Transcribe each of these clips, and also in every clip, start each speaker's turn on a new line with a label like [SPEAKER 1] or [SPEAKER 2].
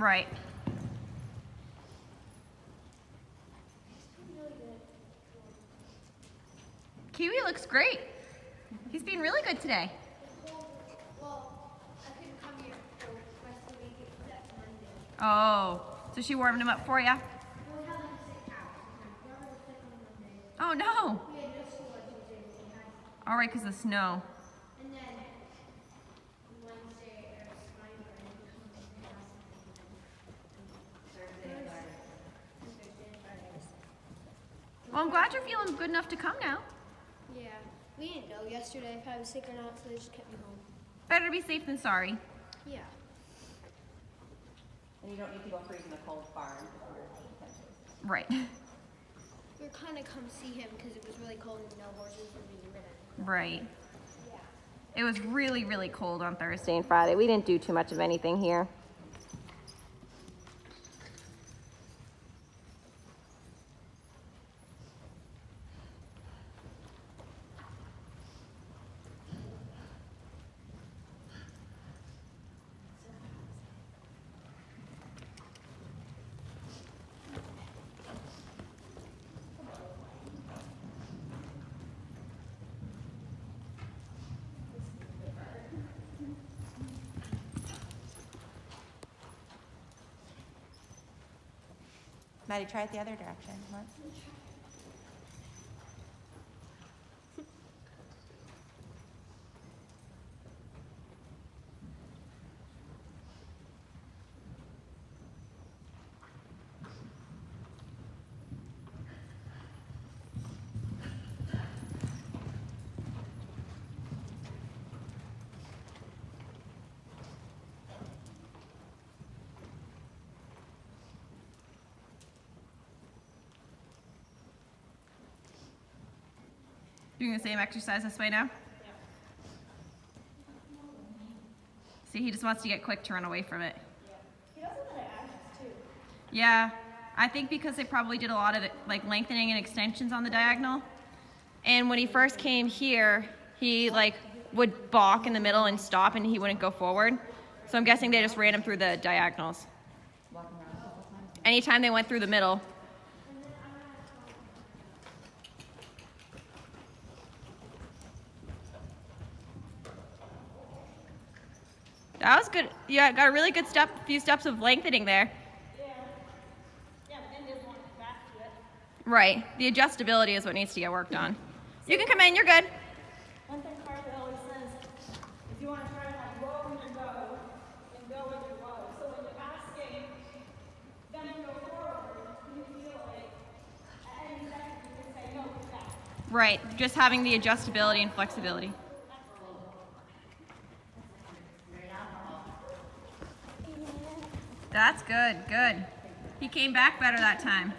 [SPEAKER 1] Right. Kiwi looks great. He's been really good today.
[SPEAKER 2] Well, I couldn't come here for the rest of the week except Monday.
[SPEAKER 1] Oh, so she warmed him up for you?
[SPEAKER 2] We had like a sick house. My brother was sick on Monday.
[SPEAKER 1] Oh no.
[SPEAKER 2] We had no school on Tuesday, but we had.
[SPEAKER 1] All right, because of the snow.
[SPEAKER 2] And then Wednesday, it was fine, but I didn't come to class. Thursday and Friday.
[SPEAKER 1] Well, I'm glad you're feeling good enough to come now.
[SPEAKER 2] Yeah, we didn't know yesterday if I was sick or not, so they just kept me home.
[SPEAKER 1] Better to be safe than sorry.
[SPEAKER 2] Yeah.
[SPEAKER 3] And you don't need to go freeze in a cold barn before you're
[SPEAKER 1] Right.
[SPEAKER 2] We were kind of come see him because it was really cold and no horses were being ridden.
[SPEAKER 1] Right.
[SPEAKER 2] Yeah.
[SPEAKER 1] It was really, really cold on Thursday and Friday. We didn't do too much of anything here.
[SPEAKER 3] Maddie, try it the other direction once.
[SPEAKER 1] Doing the same exercise this way now?
[SPEAKER 2] Yeah.
[SPEAKER 1] See, he just wants to get quick to run away from it.
[SPEAKER 2] Yeah. He does it at Ashes too.
[SPEAKER 1] Yeah, I think because they probably did a lot of like lengthening and extensions on the diagonal. And when he first came here, he like would balk in the middle and stop and he wouldn't go forward. So I'm guessing they just ran him through the diagonals. Anytime they went through the middle. That was good. Yeah, got a really good few steps of lengthening there.
[SPEAKER 2] Yeah. Yeah, but then there's one back to it.
[SPEAKER 1] Right. The adjustability is what needs to get worked on. You can come in, you're good.
[SPEAKER 4] One thing Carly always says is you want to try to have row when you go and go when you row. So when you're asking them to go forward, you feel like at any second you can say no, go back.
[SPEAKER 1] Right. Just having the adjustability and flexibility. That's good. Good. He came back better that time.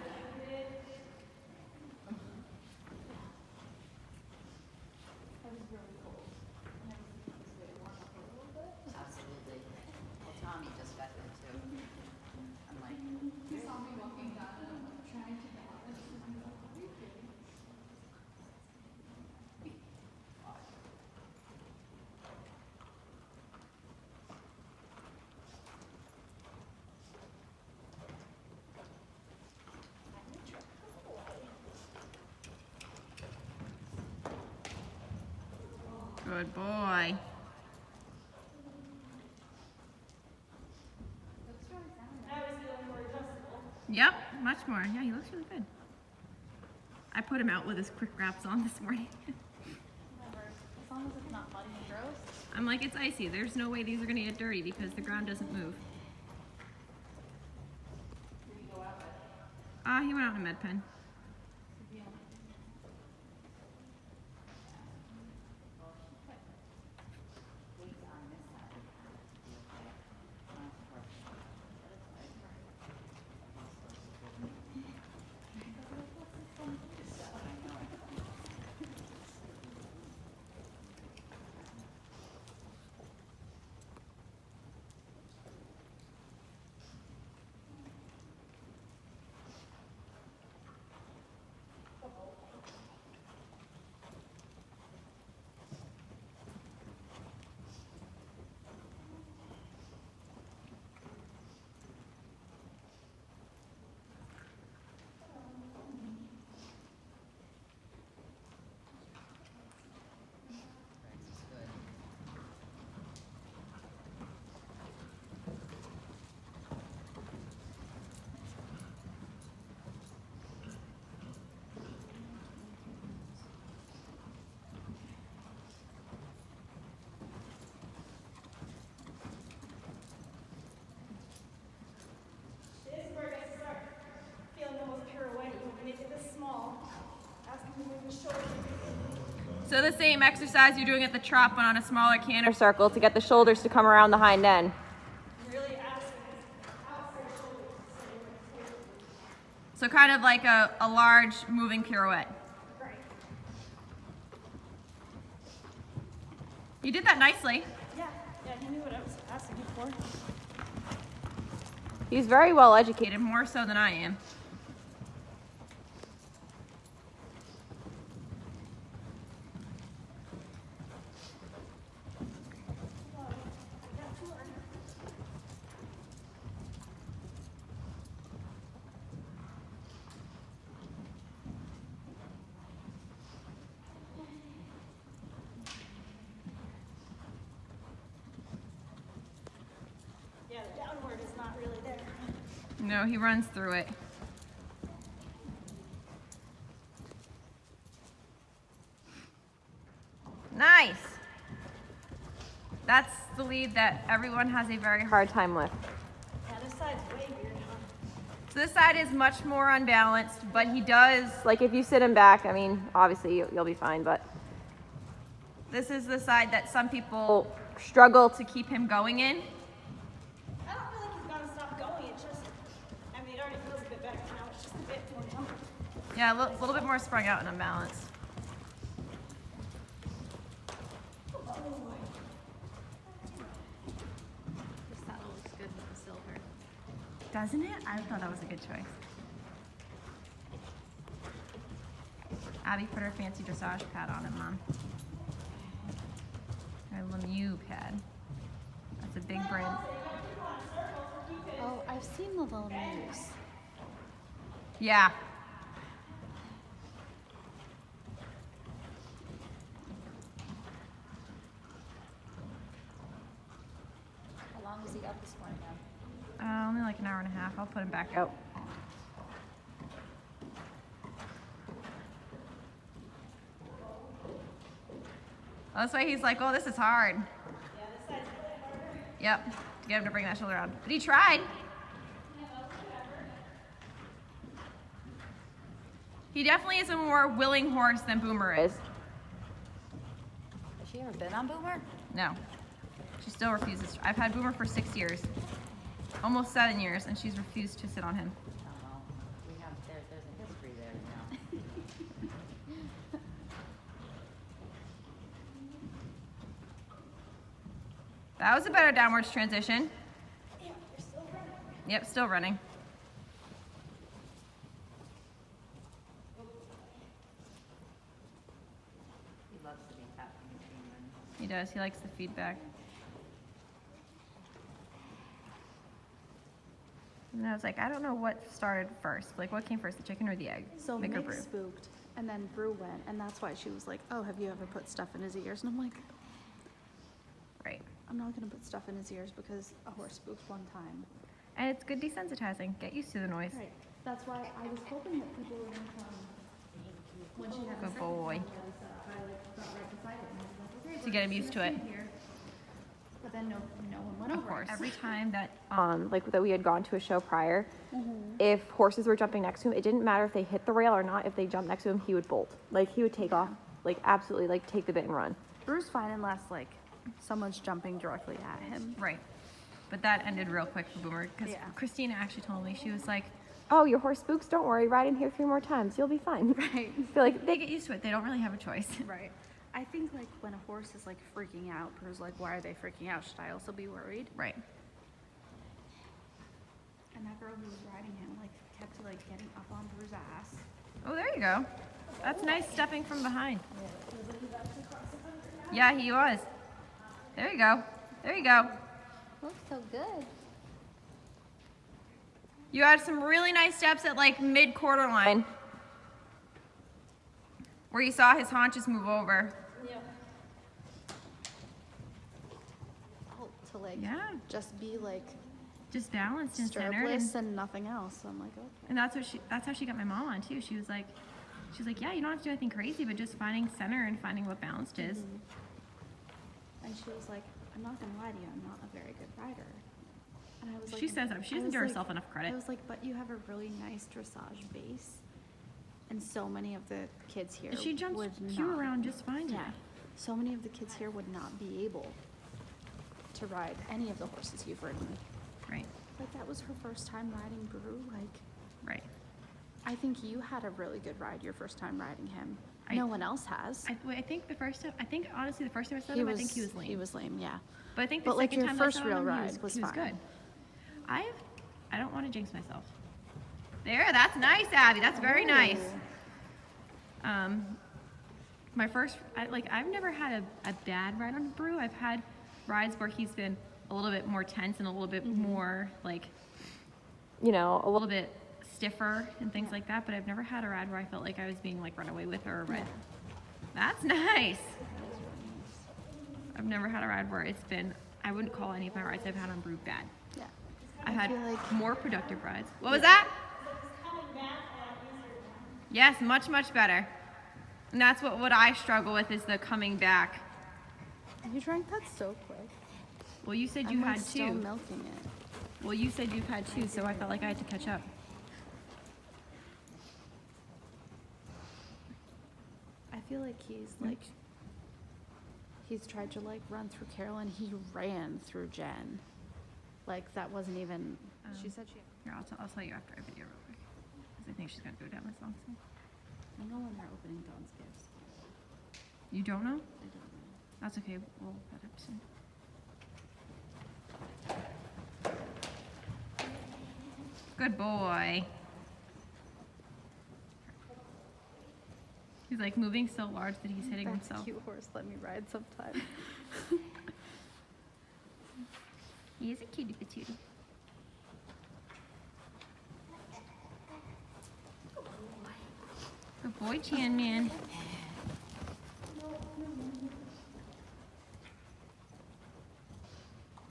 [SPEAKER 3] Absolutely. Well, Tommy just got there too. I'm like, you saw me walking down and I'm like trying to get out.
[SPEAKER 1] Good boy.
[SPEAKER 2] Now he's feeling more adjustable.
[SPEAKER 1] Yep, much more. Yeah, he looks really good. I put him out with his quick wraps on this morning.
[SPEAKER 4] Whatever. As long as it's not muddy and gross.
[SPEAKER 1] I'm like, it's icy. There's no way these are going to get dirty because the ground doesn't move.
[SPEAKER 4] Did you go out with?
[SPEAKER 1] He went out in a med pen. So the same exercise you're doing at the trot, but on a smaller canter circle to get the shoulders to come around the hind end.
[SPEAKER 4] Really asking outside shoulders.
[SPEAKER 1] So kind of like a large moving pirouette.
[SPEAKER 4] Right.
[SPEAKER 1] You did that nicely.
[SPEAKER 4] Yeah, he knew what I was asking him for.
[SPEAKER 1] He's very well educated, more so than I am.
[SPEAKER 4] Yeah, the downward is not really there.
[SPEAKER 1] No, he runs through it. Nice. That's the lead that everyone has a very hard time with.
[SPEAKER 4] Yeah, this side's way weird, huh?
[SPEAKER 1] So this side is much more unbalanced, but he does, like if you sit him back, I mean, obviously you'll be fine, but this is the side that some people struggle to keep him going in.
[SPEAKER 4] I don't feel like he's gonna stop going. It's just, I mean, it already feels a bit better now. It's just a bit more jumpy.
[SPEAKER 1] Yeah, a little bit more sprung out and unbalanced.
[SPEAKER 3] This saddle looks good with the silver.
[SPEAKER 1] Doesn't it? I thought that was a good choice. Abby put her fancy dressage pad on him, Mom. Her Lemieux pad. That's a big brand.
[SPEAKER 3] Oh, I've seen the little news.
[SPEAKER 1] Yeah.
[SPEAKER 3] How long was he up this morning now?
[SPEAKER 1] Only like an hour and a half. I'll put him back out. Oh, that's why he's like, oh, this is hard.
[SPEAKER 4] Yeah, this side's really harder.
[SPEAKER 1] Yep, to get him to bring that shoulder around. But he tried. He definitely is a more willing horse than Boomer is.
[SPEAKER 3] Has she ever been on Boomer?
[SPEAKER 1] No, she still refuses. I've had Boomer for 6 years, almost 7 years, and she's refused to sit on him.
[SPEAKER 3] Oh, well, we have, there's a history there now.
[SPEAKER 1] That was a better downwards transition.
[SPEAKER 4] Yeah, you're still running.
[SPEAKER 1] Yep, still running.
[SPEAKER 3] He loves to be tapped in between runs.
[SPEAKER 1] He does. He likes the feedback. And I was like, I don't know what started first. Like, what came first, the chicken or the egg?
[SPEAKER 5] So
[SPEAKER 1] Make or
[SPEAKER 5] Mick
[SPEAKER 1] brew?
[SPEAKER 5] spooked, and then Brew went, and that's why she was like, "Oh, have you ever put stuff in his ears?" And I'm like,
[SPEAKER 1] Right.
[SPEAKER 5] "I'm not gonna put stuff in his ears because a horse spooked one time."
[SPEAKER 1] And it's good desensitizing. Get used to the noise.
[SPEAKER 5] Right. That's why I was hoping that people were gonna come when she had
[SPEAKER 1] Good boy.
[SPEAKER 5] I like got right beside it, and I was like, "Okay."
[SPEAKER 1] To get him used to it.
[SPEAKER 5] here. But then no one went
[SPEAKER 1] Of
[SPEAKER 5] over.
[SPEAKER 1] course. Every time that like that we had gone to a show prior, if horses were jumping next to him, it didn't matter if they hit the rail or not. If they jumped next to him, he would bolt. Like he would take off, like absolutely, like take the bit and run.
[SPEAKER 5] Brew's fine unless like someone's jumping directly at him.
[SPEAKER 1] Right. But that ended real quick for Boomer because
[SPEAKER 5] Yeah.
[SPEAKER 1] Christina actually told me, she was like, "Oh, your horse spooks. Don't worry. Ride in here 3 more times. You'll be fine."
[SPEAKER 5] Right.
[SPEAKER 1] Feel like they get used to it. They don't really have a choice.
[SPEAKER 5] Right. I think like when a horse is like freaking out, Brew's like, "Why are they freaking out? Should I also be worried?"
[SPEAKER 1] Right.
[SPEAKER 5] And that girl who was riding him like kept like getting up on Brew's ass.
[SPEAKER 1] Oh, there you go. That's nice stepping from behind. Yeah, he was. There you go. There you go.
[SPEAKER 3] Looks so good.
[SPEAKER 1] You had some really nice steps at like mid-quarter line where you saw his haunches move over.
[SPEAKER 4] Yeah.
[SPEAKER 5] Oh, to like
[SPEAKER 1] Yeah.
[SPEAKER 5] just be like
[SPEAKER 1] Just balanced and centered.
[SPEAKER 5] stirrupless and nothing else. So I'm like, okay.
[SPEAKER 1] And that's how she got my mom on too. She was like, yeah, you don't have to do anything crazy, but just finding center and finding what balanced is.
[SPEAKER 5] And she was like, "I'm not gonna lie to you, I'm not a very good rider." And I was like,
[SPEAKER 1] She says that. She
[SPEAKER 5] I
[SPEAKER 1] doesn't
[SPEAKER 5] was
[SPEAKER 1] give
[SPEAKER 5] like-
[SPEAKER 1] herself enough
[SPEAKER 5] I
[SPEAKER 1] credit.
[SPEAKER 5] was like, "But you have a really nice dressage base." And so many of the kids here
[SPEAKER 1] She jumps
[SPEAKER 5] would
[SPEAKER 1] you
[SPEAKER 5] not.
[SPEAKER 1] around just fine.
[SPEAKER 5] Yeah. So many of the kids here would not be able to ride any of the horses you've ridden.
[SPEAKER 1] Right.
[SPEAKER 5] Like, that was her first time riding Brew. Like,
[SPEAKER 1] Right.
[SPEAKER 5] I think you had a really good ride your first time riding him.
[SPEAKER 1] I-
[SPEAKER 5] No one else has.
[SPEAKER 1] I think the first time. I think honestly, the first time I saw him, I think he was lame.
[SPEAKER 5] He was lame, yeah.
[SPEAKER 1] But I think the
[SPEAKER 5] But, like,
[SPEAKER 1] second
[SPEAKER 5] your
[SPEAKER 1] time
[SPEAKER 5] first
[SPEAKER 1] I saw
[SPEAKER 5] real
[SPEAKER 1] him,
[SPEAKER 5] ride was
[SPEAKER 1] he was
[SPEAKER 5] fine.
[SPEAKER 1] good. I don't want to jinx myself. There, that's nice, Abby. That's very nice. My first, I've never had a bad ride on Brew. I've had rides where he's been a little bit more tense and a little bit more like, a little bit stiffer and things like that. But I've never had a ride where I felt like I was being like run away with or ride. That's nice. I've never had a ride where it's been. I wouldn't call any of my rides I've had on Brew bad.
[SPEAKER 5] Yeah.
[SPEAKER 1] I've had
[SPEAKER 5] feel like-
[SPEAKER 1] more productive rides. What was that? Yes, much, much better. And that's what I struggle with is the coming back.
[SPEAKER 5] You drank that so quick.
[SPEAKER 1] Well, you said
[SPEAKER 5] I'm
[SPEAKER 1] you
[SPEAKER 5] like
[SPEAKER 1] had
[SPEAKER 5] still
[SPEAKER 1] two.
[SPEAKER 5] milking it.
[SPEAKER 1] Well, you said you've had two, so I felt like I had to catch up.
[SPEAKER 5] I feel like he's tried to like run through Carolyn. He ran through Jen. Like, that wasn't even. She said she.
[SPEAKER 1] Here, I'll tell you after I video real quick. Because I think she's going to go down this long soon.
[SPEAKER 5] I know when they're opening Dawn's Gifts.
[SPEAKER 1] You don't know?
[SPEAKER 5] I don't know.
[SPEAKER 1] That's okay. We'll put up soon. Good boy. He's like moving so large that he's hitting
[SPEAKER 5] That's
[SPEAKER 1] himself.
[SPEAKER 5] a cute horse. Let me ride sometime.
[SPEAKER 1] He is a cutie patootie. Good boy, Chan Man.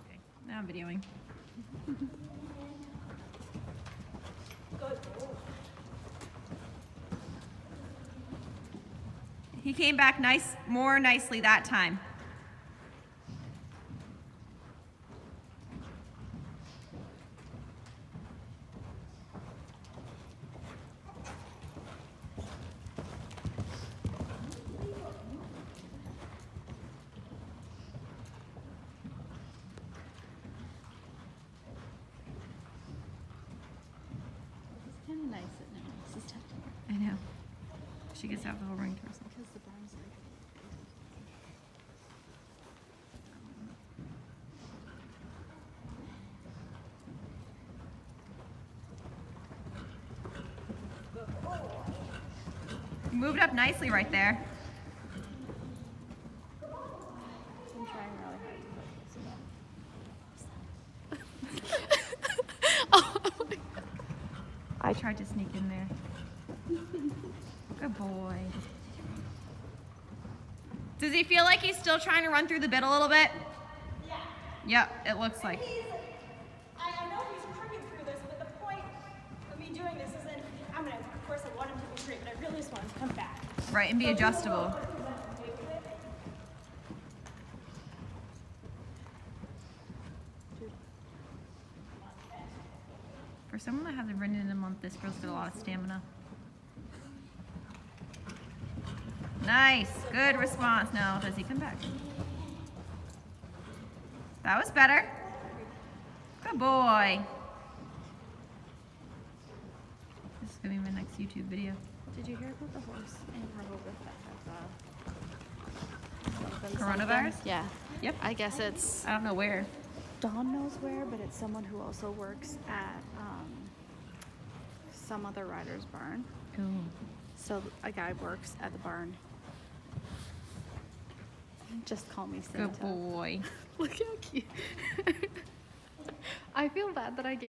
[SPEAKER 1] Okay, now I'm videoing. He came back more nicely that time.
[SPEAKER 5] It's kind of nice that no one else is touching her.
[SPEAKER 1] I know. She gets to have the whole ring to herself.
[SPEAKER 5] Because the barn's like.
[SPEAKER 1] You moved up nicely right there.
[SPEAKER 5] I'm trying really hard to focus.
[SPEAKER 1] I tried to sneak in there. Good boy. Does he feel like he's still trying to run through the bit a little bit?
[SPEAKER 4] Yeah.
[SPEAKER 1] Yep, it looks like.
[SPEAKER 4] I know he's working through this, but the point of me doing this isn't, of course I want him to be great, but I really just want him to come back.
[SPEAKER 1] Right, and be adjustable. For someone that hasn't ridden in a month, this girl's got a lot of stamina. Nice, good response. Now, does he come back? That was better. Good boy. This is gonna be my next YouTube video.
[SPEAKER 5] Did you hear about the horse in Rehoboth that has
[SPEAKER 1] Coronavirus?
[SPEAKER 5] Yeah.
[SPEAKER 1] Yep.
[SPEAKER 5] I guess it's.
[SPEAKER 1] I don't know where.
[SPEAKER 5] Dawn knows where, but it's someone who also works at some other rider's barn.
[SPEAKER 1] Ooh.
[SPEAKER 5] So a guy works at the barn. Just call me Santa.
[SPEAKER 1] Good boy.
[SPEAKER 5] Look how cute. I feel bad that I gave